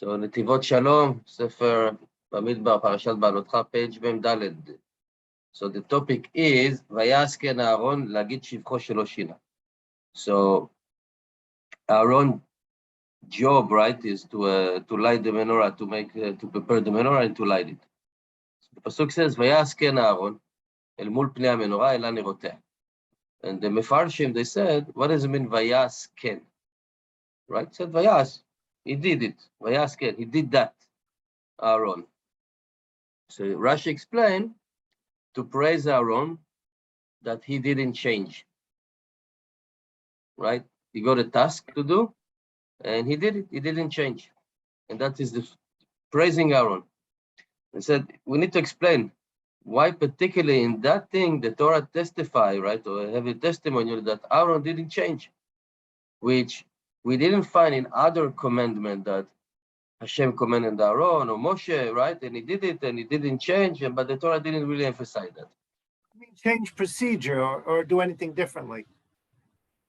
So Netivot Shalom Sefer Bamidbar Parashat Beaalotcha, page Mem-Daled. So the topic is ויעסקן אהרון להגיד שבחו שלא שינה. So Aaron's job, right, is to light the menorah, to prepare the menorah and to light it. So the pasuk says ויעסקן אהרון אל מול פני המנורה אלה נרותיה. And the Mefarshim, they said, what does it mean ויעסקן? Right? Said ויעש. He did it. Vayasken, he did that, Aaron. So Rashi explained to praise Aaron that he didn't change. Right? He got a task to do, and he did it. He didn't change. And that is the praising Aaron. He said, we need to explain why particularly in that thing the Torah testify, right, or have a testimony that Aaron didn't change, which we didn't find in other commandment that Hashem commanded Aaron or Moshe, right? And he did it and he didn't change, but the Torah didn't really emphasize that. I mean, change procedure or do anything differently.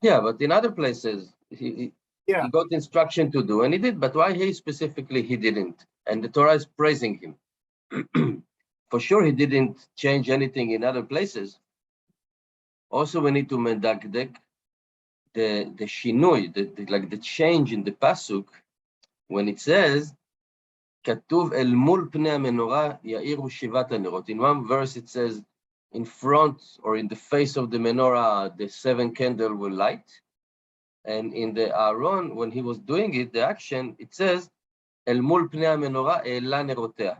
Yeah, but in other places, he got instruction to do and he did, but why he specifically, he didn't? And the Torah is praising him. For sure, he didn't change anything in other places. Also, we need to medakdek the shinui, like the change in the pasuk, when it says, כתוב אל מול פני המנורה יאירו שבעת הנרות. In one verse it says, in front or in the face of the menorah, the 7 candles will light. And in the Aaron, when he was doing it, the action, it says, אל מול פני המנורה העלה נרותיה.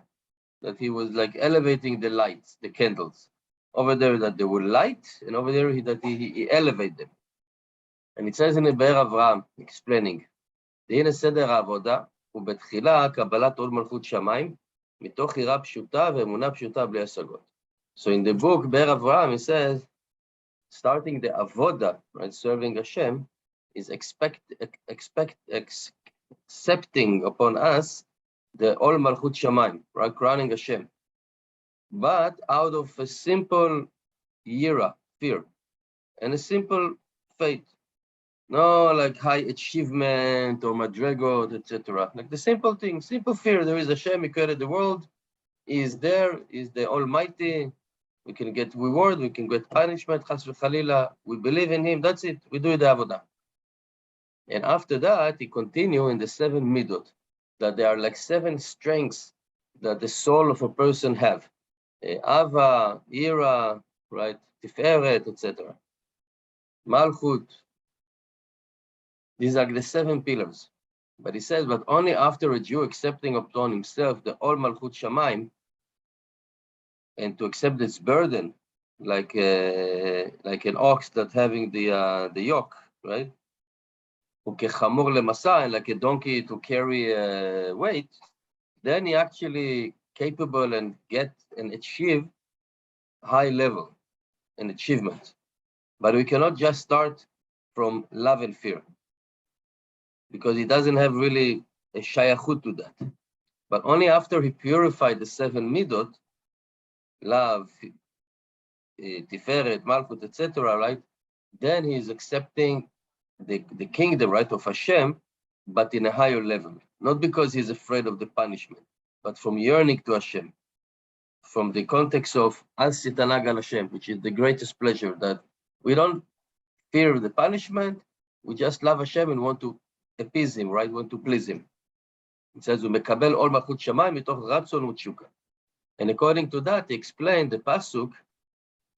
That he was like elevating the lights, the candles. Over there that they will light, and over there that he elevate them. And it says in the Be'er Avraham, explaining, והנה סדר העבודה, ובתחילה קבלת עול מלכות שמיים, מתוך יראה פשוטה ואמונה פשוטה בלי השגות. So in the book, Be'er Avraham, it says, starting the avoda, right, serving Hashem, is accepting upon us the Ol Malchut Shamayim, right, crowning Hashem. But out of a simple yira, fear, and a simple faith. No, like high achievement or madregot, etc. Like the simple thing, simple fear. There is Hashem, He created the world. He is there, He is the Almighty. We can get reward, we can get punishment, chas v'chalila. We believe in Him, that's it. We do the avodah. And after that, He continue in the 7 midot, that there are like 7 strengths that the soul of a person have. Ava, Ira, right, Tiferet, etc. Malchut. These are the 7 pillars. But he says, but only after a Jew accepting upon himself the Ol Malchut Shamayim and to accept its burden, like an ox that having the yoke, right? Ukechamor lemasa, and like a donkey to carry weight, then he actually capable and get and achieve high level and achievement. But we cannot just start from love and fear, because he doesn't have really a shayachut to that. But only after he purified the 7 midot, love, tiferet, malchut, etc., right? Then he is accepting the kingdom, right, of Hashem, but in a higher level. Not because he's afraid of the punishment, but from yearning to Hashem. From the context of as sitanag al Hashem, which is the greatest pleasure, that we don't fear the punishment, we just love Hashem and want to appease Him, right? Want to please Him. It says, "Umekabel ol malchut shamayim mitoch ratzon u'tshuka." And according to that, he explained the pasuk,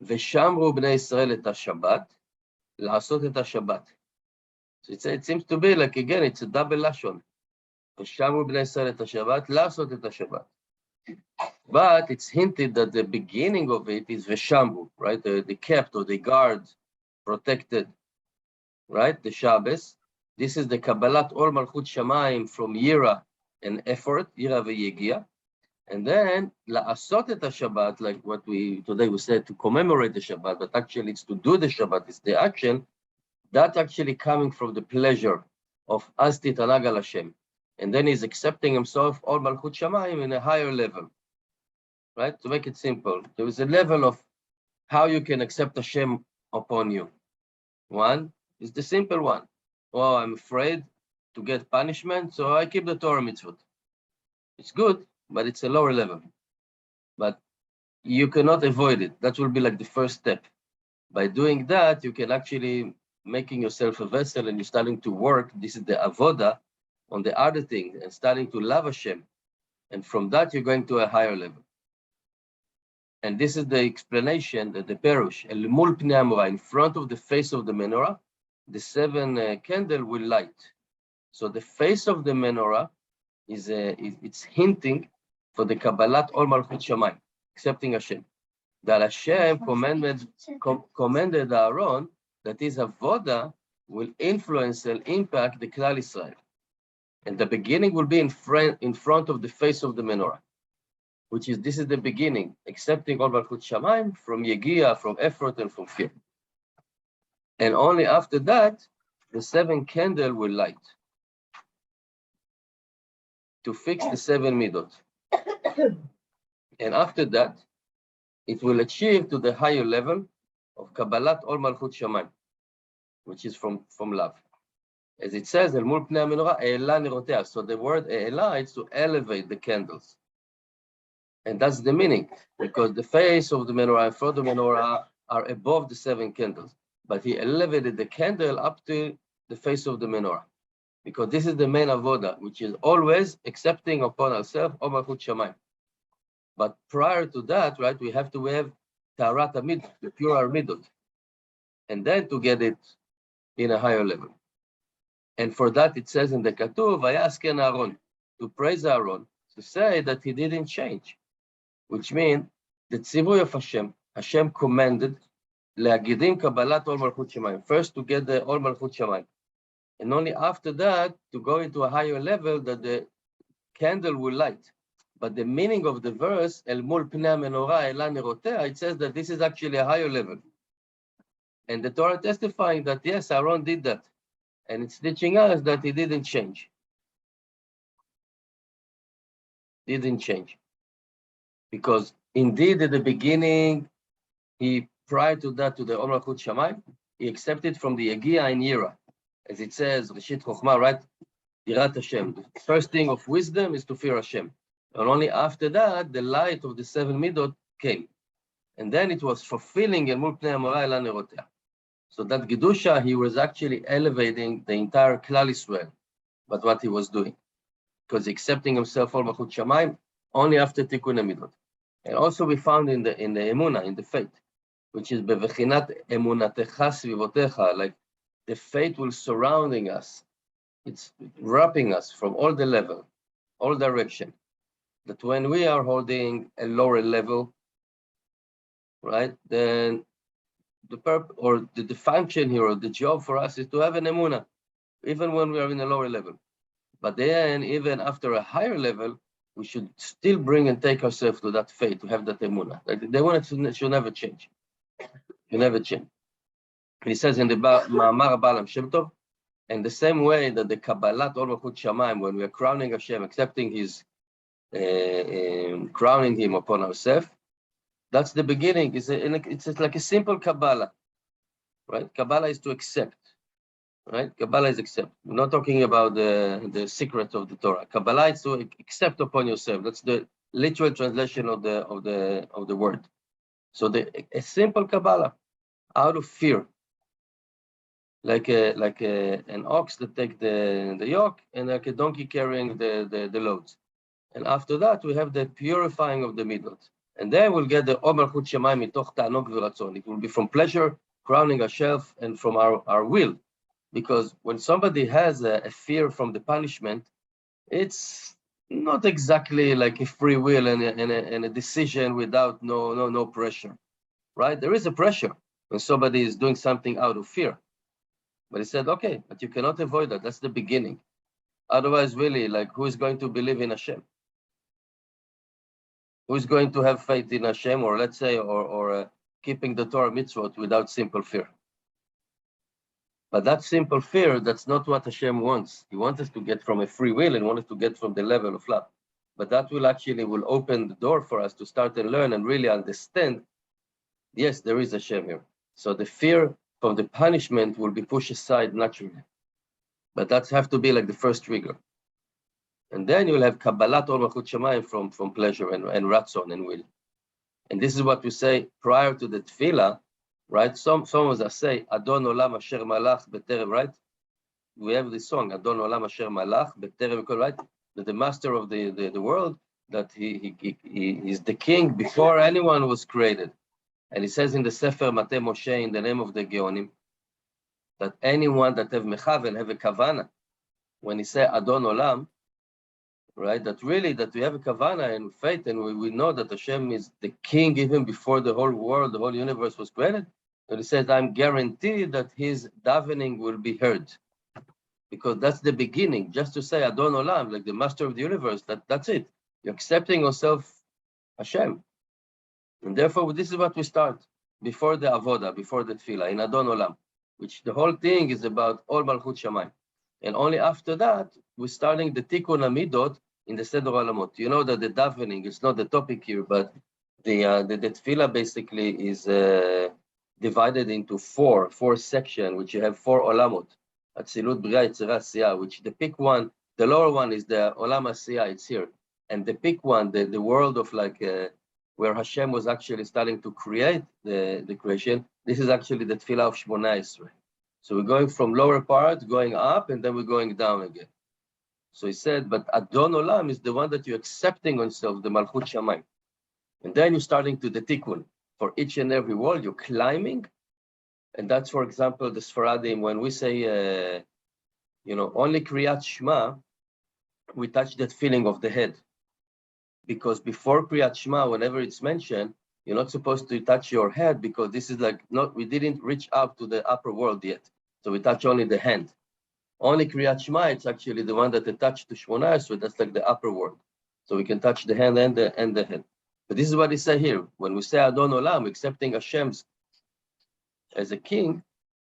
"V'shamru bnei Yisrael et haShabbat, la'asot et haShabbat." So it seems to be like, again, it's a double lashon. "V'shamru bnei Yisrael et haShabbat, la'asot et haShabbat." But it's hinted that the beginning of it is v'shamru, right? The kept or the guard, protected, right? The Shabbos. This is the Kabbalat Ol Malchut Shamayim from Yira and effort, Yira ve'yegia. And then, La'asot et HaShabbat, like what today we said, to commemorate the Shabbat, but actually it's to do the Shabbat, it's the action, that actually coming from the pleasure of Asti Tanag al Hashem. And then he's accepting himself Ol Malchut Shamayim in a higher level. Right? To make it simple, there is a level of how you can accept Hashem upon you. One is the simple one. Oh, I'm afraid to get punishment, so I keep the Torah mitzvot. It's good, but it's a lower level. But you cannot avoid it. That will be like the first step. By doing that, you can actually making yourself a vessel and you're starting to work. This is the avoda on the other thing and starting to love Hashem. And from that, you're going to a higher level. And this is the explanation that the Perush, El Mul Pnei Hamorah, in front of the face of the menorah, the 7 candle will light. So the face of the menorah it's hinting for the Kabbalat Ol Malchut Shamayim, accepting Hashem. That Hashem commanded Aaron that his avoda will influence and impact the Klal Israel. And the beginning will be in front of the face of the menorah, which is, this is the beginning, accepting Ol Malchut Shamayim from Yegia, from effort, and from fear. And only after that, the 7 candle will light to fix the 7 midot. And after that, it will achieve to the higher level of Kabbalat Ol Malchut Shamayim, which is from love. As it says, El Mul Pnei Menorah, E'ela Nerotea. So the word E'ela is to elevate the candles. And that's the meaning, because the face of the menorah and front of the menorah are above the 7 candles. But he elevated the candle up to the face of the menorah, because this is the main avoda, which is always accepting upon ourselves Ol Malchut Shamayim. But prior to that, right, we have to have Taharat HaMidot, the pure midot, and then to get it in a higher level. And for that, it says in the Katuv, Vayasken Aaron, to praise Aaron, to say that he didn't change, which means the tzivui of Hashem commanded Le'agidim Kabbalat Ol Malchut Shamayim, first to get the Ol Malchut Shamayim, and only after that to go into a higher level that the candle will light. But the meaning of the verse, El Mul Pnei Menorah E'ela Nerotea, it says that this is actually a higher level. And the Torah testifying that yes, Aaron did that. And it's teaching us that he didn't change. Didn't change. Because indeed at the beginning, he, prior to that, to the Ol Malchut Shamayim, he accepted from the Yegia in Yira. As it says, Reshit Chochmah, right? Yirat Hashem. The first thing of wisdom is to fear Hashem. And only after that, the light of the 7 midot came. And then it was fulfilling El Mul Pnei Hamorah E'ela Nerotea. So that Gedusha, he was actually elevating the entire Klal Israel, but what he was doing, because accepting himself Ol Malchut Shamayim only after Tikkun HaMidot. And also we found in the Emunah, in the faith, which is Bevechinat Emunatecha Svivotecha, like the faith will surrounding us. It's wrapping us from all the level, all direction. That when we are holding a lower level, right, then the purpose or the function here or the job for us is to have an emunah, even when we are in a lower level. But then, even after a higher level, we should still bring and take ourselves to that faith, to have that emunah. Like the emunah should never change. You never change. He says in the Ma'amar Baalam Shem Tov, in the same way that the Kabbalat Ol Malchut Shamayim, when we are crowning Hashem, accepting His crowning Him upon ourselves, that's the beginning. It's like a simple Kabbalah, right? Kabbalah is to accept, right? Kabbalah is accept. We're not talking about the secret of the Torah. Kabbalah is to accept upon yourself. That's the literal translation of the word. So a simple Kabbalah, out of fear, like an ox that take the yoke, and like a donkey carrying the loads. And after that, we have the purifying of the midot. And then we'll get the Ol Malchut Shamayim mitoch ta'anug v'ratzon. It will be from pleasure, crowning ourselves, and from our will. Because when somebody has a fear from the punishment, it's not exactly like a free will and a decision without no pressure, right? There is a pressure when somebody is doing something out of fear. But he said, okay, but you cannot avoid that. That's the beginning. Otherwise, really, like, who is going to believe in Hashem? Who is going to have faith in Hashem, or let's say, or keeping the Torah mitzvot without simple fear? But that simple fear, that's not what Hashem wants. He wants us to get from a free will and wants us to get from the level of love. But that will open the door for us to start and learn and really understand, yes, there is Hashem here. So the fear from the punishment will be pushed aside naturally. But that have to be like the first trigger. And then you'll have Kabbalat Ol Malchut Shamayim from pleasure and Ratzon and will. And this is what we say prior to the Tefillah, right? Some of us say, Adon Olam Asher Malach B'Terev, right? We have this song, Adon Olam Asher Malach B'Terev, right? That the master of the world, that he is the king before anyone was created. And he says in the Sefer Matei Moshe, in the name of the Geonim, that anyone that have mechaven, have a kavana, when he say Adon Olam, right, that really, that we have a kavana and faith, and we know that Hashem is the king even before the whole world, the whole universe was created. And he says, I'm guaranteed that his davening will be heard. Because that's the beginning, just to say Adon Olam, like the master of the universe, that's it. You're accepting yourself Hashem. And therefore, this is what we start before the Avodah, before the Tefillah, in Adon Olam, which the whole thing is about Ol Malchut Shamayim. And only after that, we're starting the Tikkun Amidot in the Seder Olamot. You know that the davening is not the topic here, but the Tefillah basically is divided into four sections, which you have 4 Olamot. Atzilut, Bria, Yetzirah, Asiyah, which the peak one, the lower one is the Olam Asiyah, it's here. And the peak one, the world of like, where Hashem was actually starting to create the creation, this is actually the Tefillah of Shmona Esrei. So we're going from lower part, going up, and then we're going down again. So he said, but Adon Olam is the one that you're accepting on yourself, the Malchut Shamayim. And then you're starting to the Tikkun. For each and every world, you're climbing. And that's, for example, the Sfaradim, when we say, only Kriyat Shema, we touch that feeling of the head. Because before Kriyat Shema, whenever it's mentioned, you're not supposed to touch your head, because this is like, we didn't reach up to the upper world yet. So we touch only the hand. Only Kriyat Shema, it's actually the one that attached to Shmona, so that's like the upper world. So we can touch the hand and the head. But this is what he said here. When we say Adon Olam, accepting Hashem's as a king,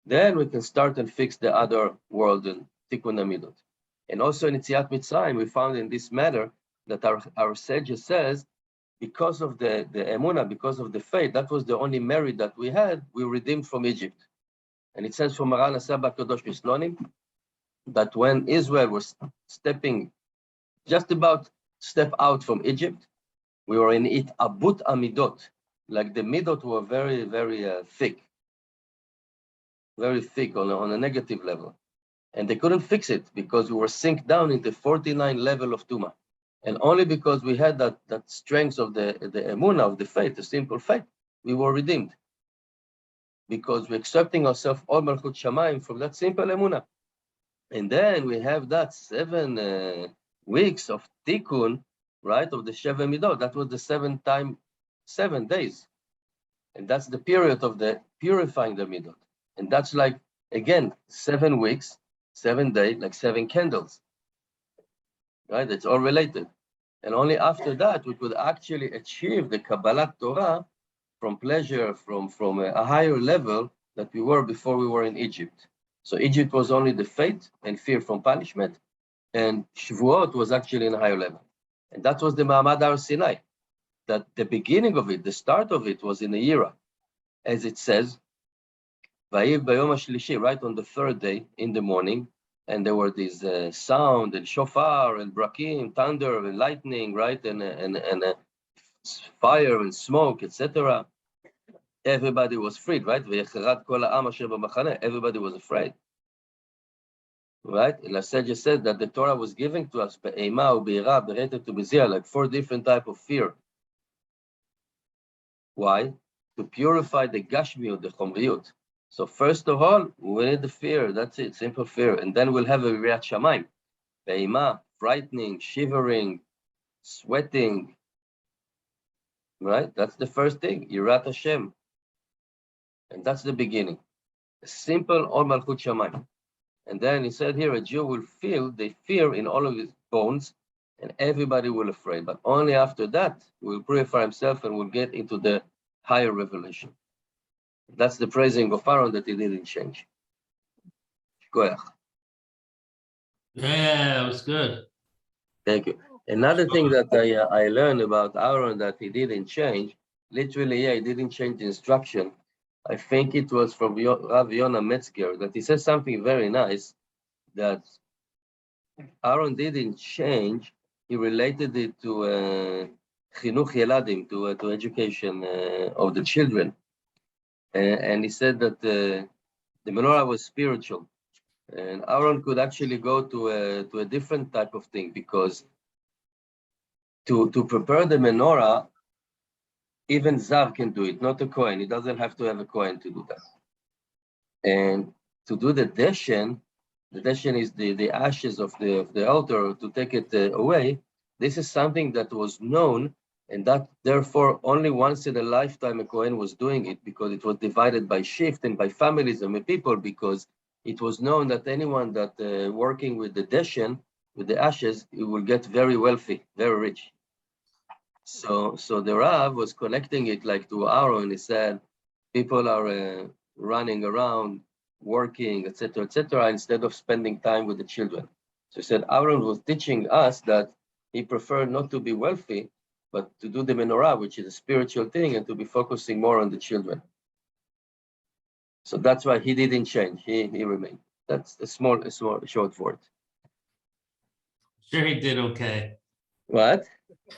then we can start and fix the other world and Tikkun Amidot. And also in Yetziat Mitzrayim, we found in this matter that our sages says, because of the emunah, because of the faith, that was the only merit that we had, we redeemed from Egypt. And it says from Maran Asaba Kadosh Mislonim, that when Israel was just about step out from Egypt, we were in it abut amidot, like the midot were very, very thick on a negative level. And they couldn't fix it because we were sink down into 49 level of Tuma. And only because we had that strength of the emunah, of the faith, the simple faith, we were redeemed. Because we're accepting ourselves all Malchut Shamayim from that simple emunah. And then we have that 7 weeks of Tikkun, right, of the Sheva Midot. That was the 7 days. And that's the period of the purifying the Midot. And that's like, again, 7 weeks, 7 days, like 7 candles. Right, it's all related. And only after that, we could actually achieve the Kabbalat Torah from pleasure, from a higher level that we were before we were in Egypt. So Egypt was only the fate and fear from punishment, and Shavuot was actually in a higher level. And that was the Ma'amad Har Sinai, that the beginning of it, the start of it was in a era. As it says, Vayiv Bayom HaShlishi, right on the 3rd day in the morning, and there were these sound and shofar and brakim, thunder and lightning, right, and fire and smoke, etc. Everybody was freed, right? Everybody was afraid, right? And Lasage said that the Torah was giving to us like 4 different types of fear. Why? To purify the gashmiut, the chomriut. So first of all, we need the fear. That's it, simple fear. And then we'll have a Riyat Shamayim. Be'ima, frightening, shivering, sweating. Right? That's the first thing. Yirat Hashem. And that's the beginning. A simple Ol Malchut Shamayim. And then he said here, a Jew will feel the fear in all of his bones, and everybody will afraid. But only after that, will purify himself and will get into the higher revelation. That's the praising of Aaron that he didn't change. Yeah, that was good. Thank you. Another thing that I learned about Aaron that he didn't change, literally, he didn't change the instruction. I think it was from Rav Yonah Metzger that he says something very nice, that Aaron didn't change. He related it to chinuch yeladim, to education of the children. And he said that the menorah was spiritual. And Aaron could actually go to a different type of thing, because to prepare the menorah, even Zav can do it, not a Kohen. He doesn't have to have a Kohen to do that. And to do the deshen is the ashes of the altar, to take it away. This is something that was known, and that therefore only once in a lifetime a Kohen was doing it, because it was divided by shift and by families and by people, because it was known that anyone that working with the deshen, with the ashes, it will get very wealthy, very rich. So the Rav was connecting it like to Aaron. He said, people are running around, working, etc., instead of spending time with the children. So he said, Aaron was teaching us that he preferred not to be wealthy, but to do the menorah, which is a spiritual thing, and to be focusing more on the children. So that's why he didn't change. He remained. That's a short word. Sure, he did okay. What?